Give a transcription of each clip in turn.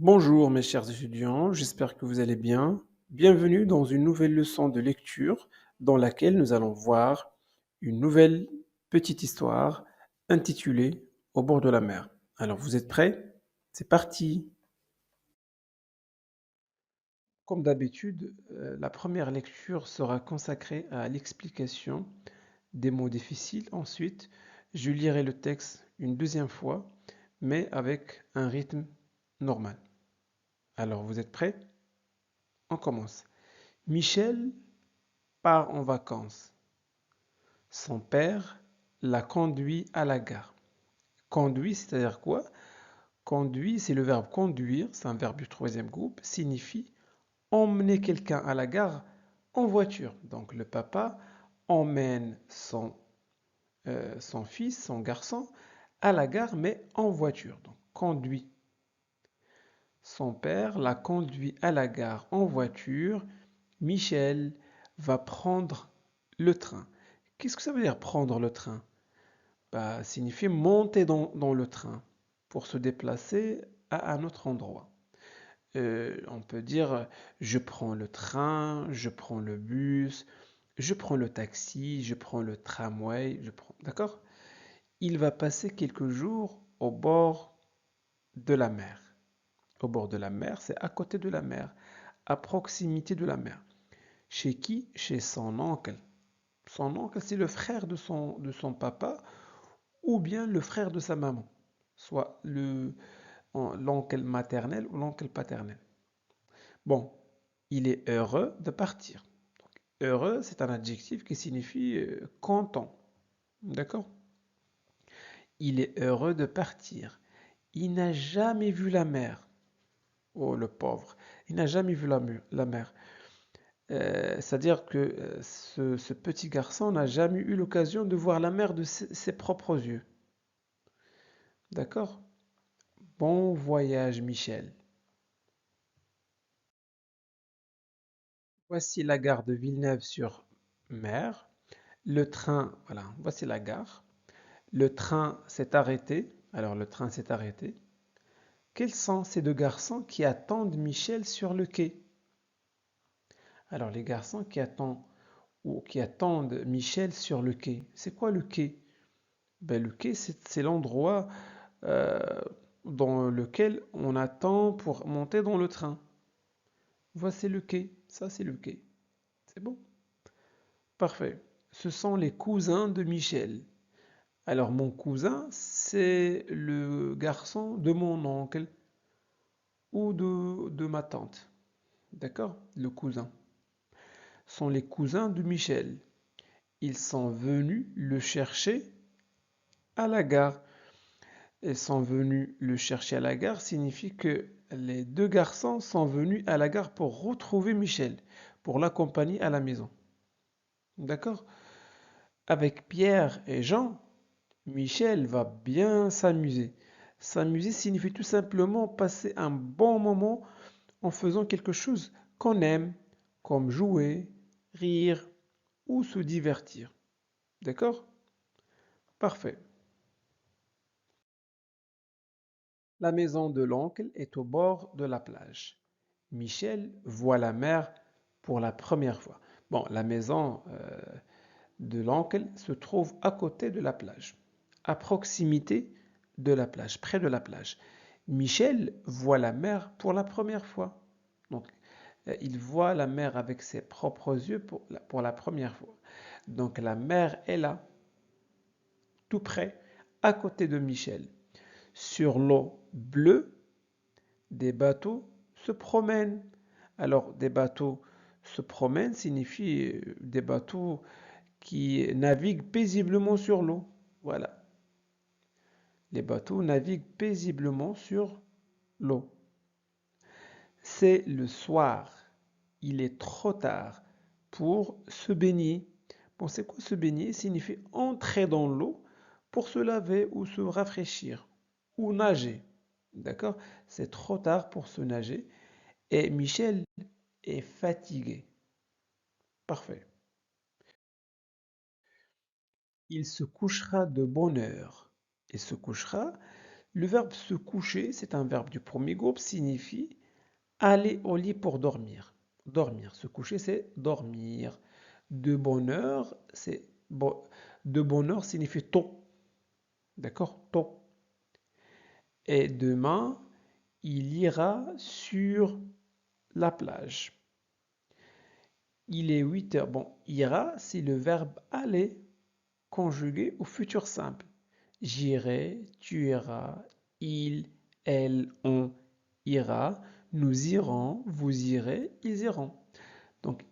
Bonjour mes chers étudiants, j'espère que vous allez bien. Bienvenue dans une nouvelle leçon de lecture dans laquelle nous allons voir une nouvelle petite histoire intitulée Au bord de la mer. Alors vous êtes prêts? C'est parti! Comme d'habitude, la première lecture sera consacrée à l'explication des mots difficiles. Ensuite, je lirai le texte une deuxième fois, mais avec un rythme normal. Alors vous êtes prêts? On commence. Michel part en vacances. Son père l'a conduit à la gare. Conduit, c'est-à-dire quoi? Conduit, c'est le verbe conduire, c'est un verbe du troisième groupe, signifie emmener quelqu'un à la gare en voiture. Donc le papa emmène son fils, son garçon, à la gare, mais en voiture. Donc conduit. Son père l'a conduit à la gare en voiture. Michel va prendre le train. Qu'est-ce que ça veut dire prendre le train? Bah, signifie monter dans le train pour se déplacer à un autre endroit. On peut dire je prends le train, je prends le bus, je prends le taxi, je prends le tramway, D'accord? Il va passer quelques jours au bord de la mer. Au bord de la mer, c'est à côté de la mer, à proximité de la mer. Chez qui? Chez son oncle. Son oncle, c'est le frère de son papa ou bien le frère de sa maman, soit l'oncle maternel ou l'oncle paternel. Bon, il est heureux de partir. Heureux, c'est un adjectif qui signifie content. D'accord? Il est heureux de partir. Il n'a jamais vu la mer. Oh, le pauvre. Il n'a jamais vu la mer. C'est-à-dire que ce petit garçon n'a jamais eu l'occasion de voir la mer de ses propres yeux. D'accord? Bon voyage, Michel. Voici la gare de Villeneuve-sur-Mer. Le train, voilà, voici la gare. Le train s'est arrêté. Alors le train s'est arrêté. Quels sont ces deux garçons qui attendent Michel sur le quai? Alors les garçons qui attendent Michel sur le quai. C'est quoi le quai? Ben, le quai, c'est l'endroit euh, dans lequel on attend pour monter dans le train. Voici le quai. Ça, c'est le quai. C'est bon? Parfait. Ce sont les cousins de Michel. Alors mon cousin, c'est le garçon de mon oncle ou de ma tante. D'accord? Le cousin. Sont les cousins de Michel. Ils sont venus le chercher à la gare. Ils sont venus le chercher à la gare signifie que les deux garçons sont venus à la gare pour retrouver Michel, pour l'accompagner à la maison. D'accord? Avec Pierre et Jean, Michel va bien s'amuser. S'amuser signifie tout simplement passer un bon moment en faisant quelque chose qu'on aime, comme jouer, rire ou se divertir. D'accord? Parfait. La maison de l'oncle est au bord de la plage. Michel voit la mer pour la première fois. Bon, la maison de l'oncle se trouve à côté de la plage, à proximité de la plage, près de la plage. Michel voit la mer pour la première fois. Donc, il voit la mer avec ses propres yeux pour la première fois. Donc, la mer est là, tout près, à côté de Michel. Sur l'eau bleue, des bateaux se promènent. Alors, des bateaux se promènent signifie des bateaux qui naviguent paisiblement sur l'eau. Voilà. Les bateaux naviguent paisiblement sur l'eau. C'est le soir. Il est trop tard pour se baigner. Bon, c'est quoi se baigner? Signifie entrer dans l'eau pour se laver ou se rafraîchir ou nager. D'accord? C'est trop tard pour se nager. Et Michel est fatigué. Parfait. Il se couchera de bonne heure. Il se couchera, Le verbe se coucher, c'est un verbe du premier groupe, signifie aller au lit pour dormir. Dormir. Se coucher, c'est dormir. De bonne heure, de bonne heure signifie tôt. D'accord? Tôt. Et demain, il ira sur la plage. Il est 8 heures. Bon, ira, c'est le verbe aller conjugué au futur simple. J'irai, tu iras, il, elle, on ira, nous irons, vous irez, ils iront. Donc,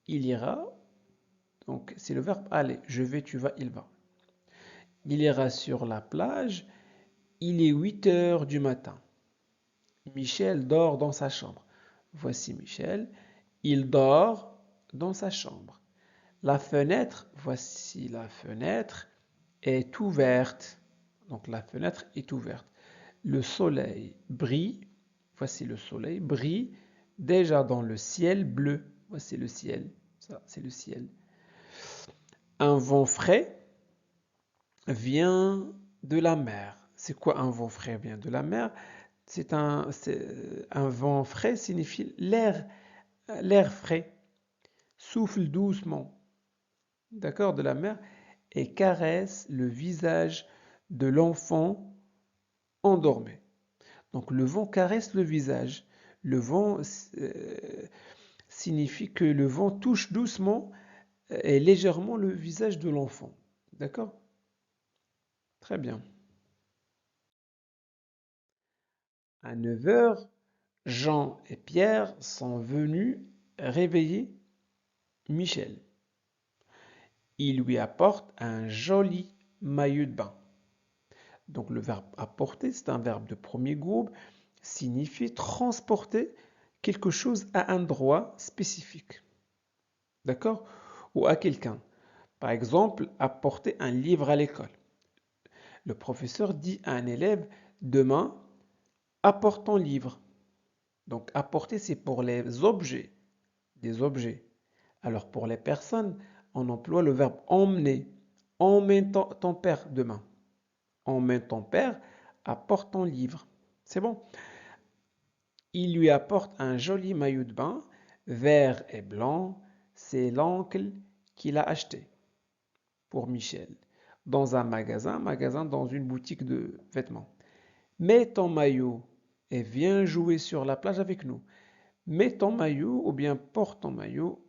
il ira, donc c'est le verbe aller. Je vais, tu vas, il va. Il ira sur la plage. Il est 8 heures du matin. Michel dort dans sa chambre. Voici Michel. Il dort dans sa chambre. La fenêtre, voici la fenêtre, est ouverte. Donc la fenêtre est ouverte. Le soleil brille. Voici le soleil brille déjà dans le ciel bleu. Voici le ciel. Ça, c'est le ciel. Un vent frais vient de la mer. C'est quoi un vent frais vient de la mer? Un vent frais signifie l'air frais. Souffle doucement, d'accord, de la mer et caresse le visage de l'enfant endormi. Donc le vent caresse le visage. Le vent signifie que le vent touche doucement et légèrement le visage de l'enfant. D'accord? Très bien. À 9 heures, Jean et Pierre sont venus réveiller Michel. Ils lui apportent un joli maillot de bain. Donc le verbe apporter, c'est un verbe de premier groupe, signifie transporter quelque chose à un endroit spécifique. D'accord? Ou à quelqu'un. Par exemple, apporter un livre à l'école. Le professeur dit à un élève, demain, apporte ton livre. Donc apporter, c'est pour les objets, des objets. Alors pour les personnes, on emploie le verbe emmener. Emmène ton père demain. Emmène ton père, apporte ton livre. C'est bon. Il lui apporte un joli maillot de bain, vert et blanc. C'est l'oncle qui l'a acheté pour Michel. Dans un magasin dans une boutique de vêtements. Mets ton maillot et viens jouer sur la plage avec nous. Mets ton maillot ou bien porte ton maillot,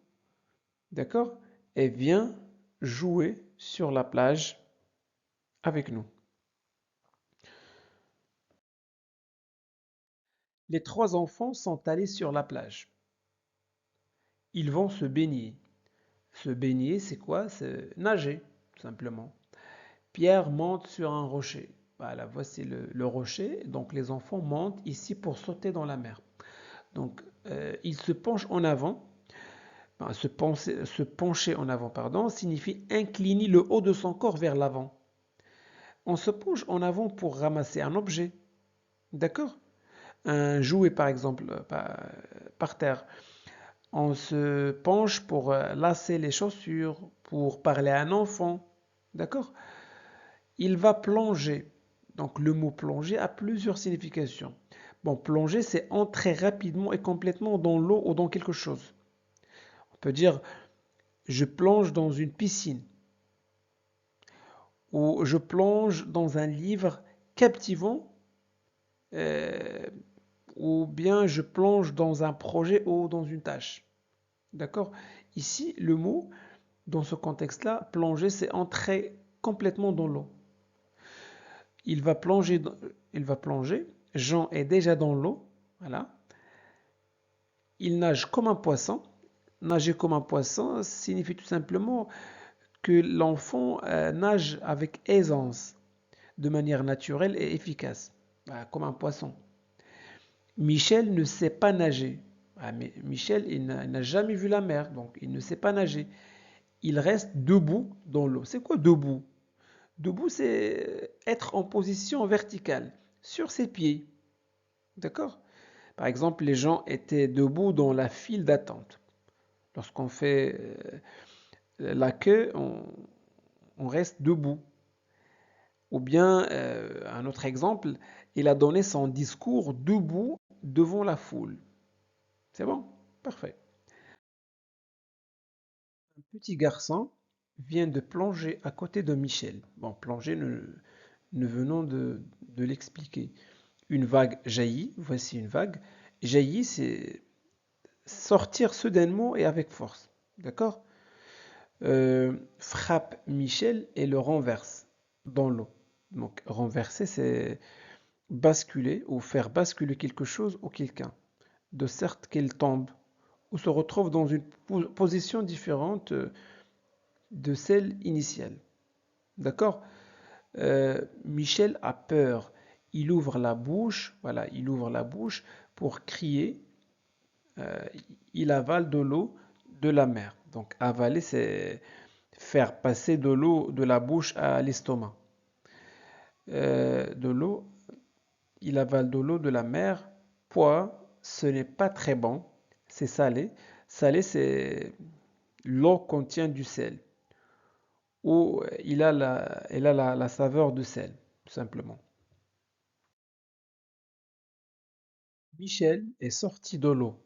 d'accord? Et viens jouer sur la plage avec nous. Les trois enfants sont allés sur la plage. Ils vont se baigner. Se baigner, c'est quoi? C'est nager, tout simplement. Pierre monte sur un rocher. Voilà, voici le rocher. Donc les enfants montent ici pour sauter dans la mer. Donc ils se penchent en avant. Enfin, se pencher en avant, pardon, signifie incliner le haut de son corps vers l'avant. On se penche en avant pour ramasser un objet. D'accord? Un jouet par exemple par terre. On se penche pour lasser les chaussures, pour parler à un enfant. D'accord? Il va plonger. Donc le mot plonger a plusieurs significations. Bon, plonger, c'est entrer rapidement et complètement dans l'eau ou dans quelque chose. On peut dire je plonge dans une piscine ou je plonge dans un livre captivant euh, ou bien je plonge dans un projet ou dans une tâche. D'accord? Ici, le mot, dans ce contexte-là, plonger, c'est entrer complètement dans l'eau. Il va plonger, il va plonger. Jean est déjà dans l'eau. Voilà. Il nage comme un poisson. Nager comme un poisson signifie tout simplement que l'enfant nage avec aisance, de manière naturelle et efficace, comme un poisson. Michel ne sait pas nager. Mais Michel, il n'a jamais vu la mer, donc il ne sait pas nager. Il reste debout dans l'eau. C'est quoi debout? Debout, c'est être en position verticale, sur ses pieds. D'accord? Par exemple, les gens étaient debout dans la file d'attente. Lorsqu'on fait la queue, on reste debout. Ou bien, un autre exemple, il a donné son discours debout devant la foule. C'est bon? Parfait. Un petit garçon vient de plonger à côté de Michel. Bon, plonger, nous venons de l'expliquer. Une vague jaillit, voici une vague. Jaillit, c'est sortir soudainement et avec force. D'accord? Frappe Michel et le renverse dans l'eau. Donc, renverser, c'est basculer ou faire basculer quelque chose ou quelqu'un, de sorte qu'il tombe ou se retrouve dans une position différente de celle initiale. D'accord? Michel a peur. Il ouvre la bouche, voilà, il ouvre la bouche pour crier. euh, il avale de l'eau de la mer. Donc avaler, c'est faire passer de l'eau de la bouche à l'estomac. De l'eau, il avale de l'eau de la mer. Poids, ce n'est pas très bon. C'est salé. Salé, c'est l'eau contient du sel. Ou il a la saveur de sel, tout simplement. Michel est sorti de l'eau.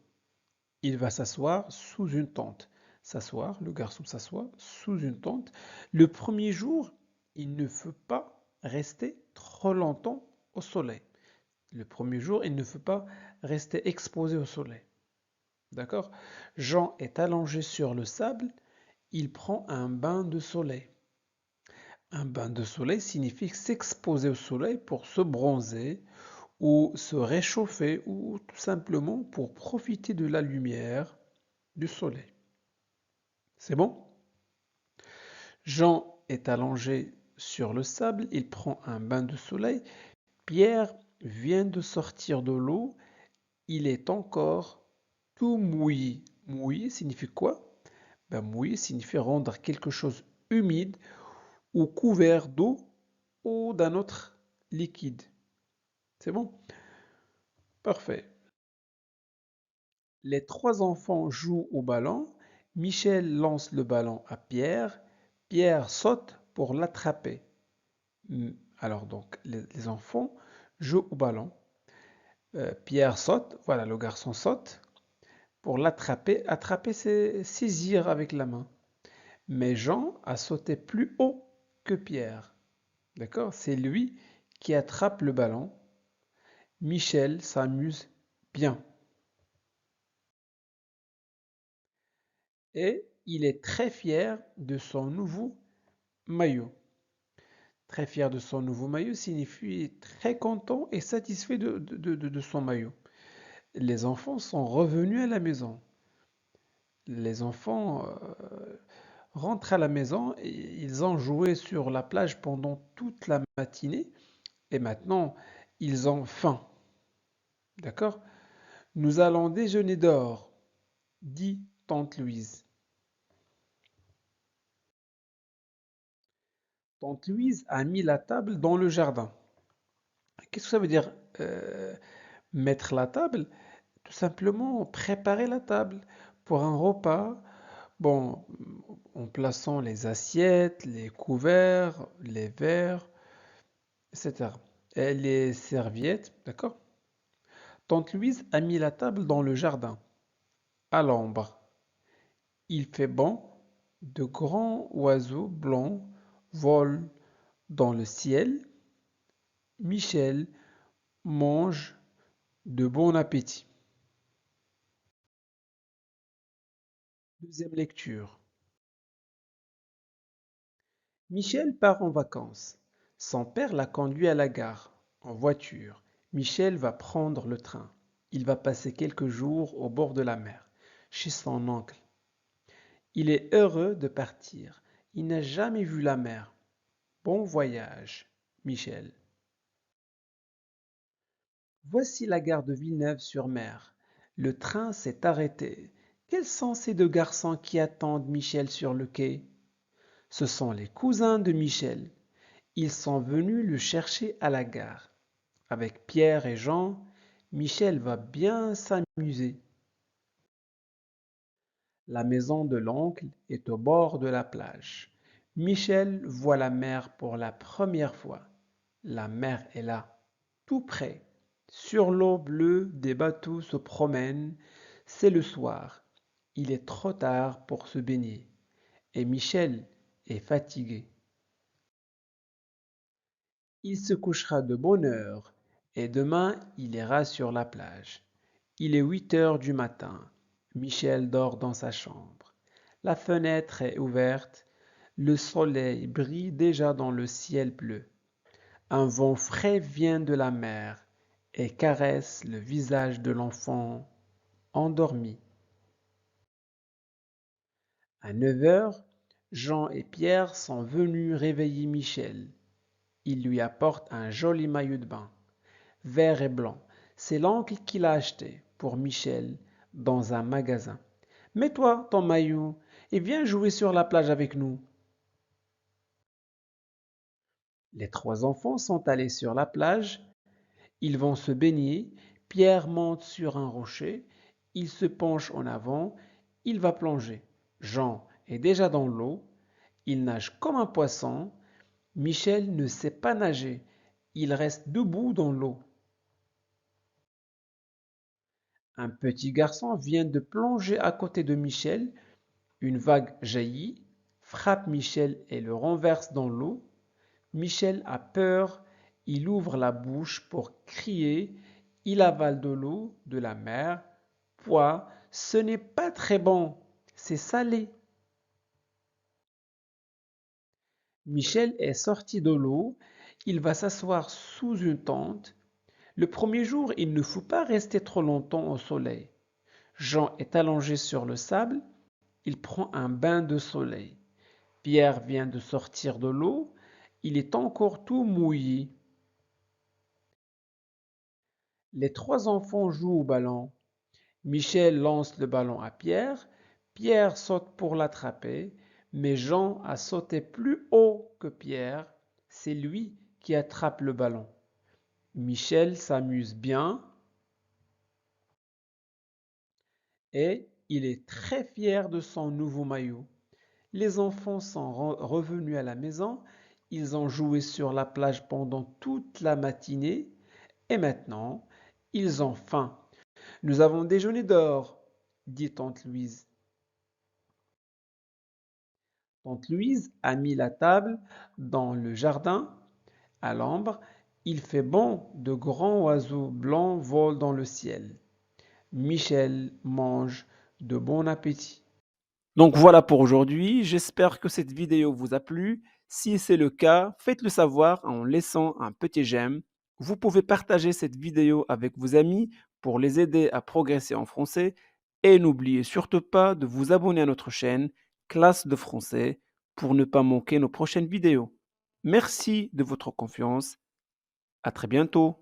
Il va s'asseoir sous une tente. S'asseoir, le garçon s'assoit sous une tente. Le premier jour, il ne faut pas rester trop longtemps au soleil. Le premier jour, il ne faut pas rester exposé au soleil. D'accord? Jean est allongé sur le sable. Il prend un bain de soleil. Un bain de soleil signifie s'exposer au soleil pour se bronzer ou se réchauffer ou tout simplement pour profiter de la lumière du soleil. C'est bon? Jean est allongé sur le sable, il prend un bain de soleil. Pierre vient de sortir de l'eau, il est encore tout mouillé. Mouillé signifie quoi? Ben, mouillé signifie rendre quelque chose humide ou couvert d'eau ou d'un autre liquide. C'est bon? Parfait. Les trois enfants jouent au ballon. Michel lance le ballon à Pierre. Pierre saute pour l'attraper. Alors donc, les enfants jouent au ballon. Pierre saute, voilà, le garçon saute pour l'attraper. Attraper, c'est saisir avec la main. Mais Jean a sauté plus haut que Pierre. D'accord? C'est lui qui attrape le ballon. Michel s'amuse bien. Et il est très fier de son nouveau maillot. Très fier de son nouveau maillot signifie très content et satisfait de son maillot. Les enfants sont revenus à la maison. Les enfants rentrent à la maison et ils ont joué sur la plage pendant toute la matinée et maintenant ils ont faim. D'accord? Nous allons déjeuner dehors, dit tante Louise. Tante Louise a mis la table dans le jardin. Qu'est-ce que ça veut dire mettre la table? Tout simplement préparer la table pour un repas. Bon, en plaçant les assiettes, les couverts, les verres, etc. Et les serviettes, d'accord? Tante Louise a mis la table dans le jardin, à l'ombre. Il fait bon, de grands oiseaux blancs volent dans le ciel. Michel mange de bon appétit. Deuxième lecture. Michel part en vacances. Son père l'a conduit à la gare, en voiture. Michel va prendre le train. Il va passer quelques jours au bord de la mer, chez son oncle. Il est heureux de partir. Il n'a jamais vu la mer. Bon voyage, Michel. Voici la gare de Villeneuve-sur-Mer. Le train s'est arrêté. Quels sont ces deux garçons qui attendent Michel sur le quai? Ce sont les cousins de Michel. Ils sont venus le chercher à la gare. Avec Pierre et Jean, Michel va bien s'amuser. La maison de l'oncle est au bord de la plage. Michel voit la mer pour la première fois. La mer est là, tout près. Sur l'eau bleue, des bateaux se promènent. C'est le soir. Il est trop tard pour se baigner. Et Michel est fatigué. Il se couchera de bonne heure et demain il ira sur la plage. Il est 8 heures du matin. Michel dort dans sa chambre. La fenêtre est ouverte. Le soleil brille déjà dans le ciel bleu. Un vent frais vient de la mer et caresse le visage de l'enfant endormi. À 9 heures, Jean et Pierre sont venus réveiller Michel. Ils lui apportent un joli maillot de bain, vert et blanc. C'est l'oncle qui l'a acheté pour Michel dans un magasin. Mets-toi ton maillot et viens jouer sur la plage avec nous. Les trois enfants sont allés sur la plage. Ils vont se baigner. Pierre monte sur un rocher. Il se penche en avant. Il va plonger. Jean est déjà dans l'eau. Il nage comme un poisson. Michel ne sait pas nager. Il reste debout dans l'eau. Un petit garçon vient de plonger à côté de Michel. Une vague jaillit, frappe Michel et le renverse dans l'eau. Michel a peur. Il ouvre la bouche pour crier. Il avale de l'eau de la mer. Pouah, ce n'est pas très bon. C'est salé. Michel est sorti de l'eau. Il va s'asseoir sous une tente. Le premier jour, il ne faut pas rester trop longtemps au soleil. Jean est allongé sur le sable. Il prend un bain de soleil. Pierre vient de sortir de l'eau. Il est encore tout mouillé. Les trois enfants jouent au ballon. Michel lance le ballon à Pierre. Pierre saute pour l'attraper, mais Jean a sauté plus haut que Pierre. C'est lui qui attrape le ballon. Michel s'amuse bien et il est très fier de son nouveau maillot. Les enfants sont revenus à la maison. Ils ont joué sur la plage pendant toute la matinée et maintenant, ils ont faim. Nous avons déjeuné dehors, dit tante Louise. Tante Louise a mis la table dans le jardin à l'ombre. Il fait bon, de grands oiseaux blancs volent dans le ciel. Michel mange de bon appétit. Donc voilà pour aujourd'hui, j'espère que cette vidéo vous a plu. Si c'est le cas, faites-le savoir en laissant un petit j'aime. Vous pouvez partager cette vidéo avec vos amis pour les aider à progresser en français. Et n'oubliez surtout pas de vous abonner à notre chaîne Classe de français pour ne pas manquer nos prochaines vidéos. Merci de votre confiance. À très bientôt.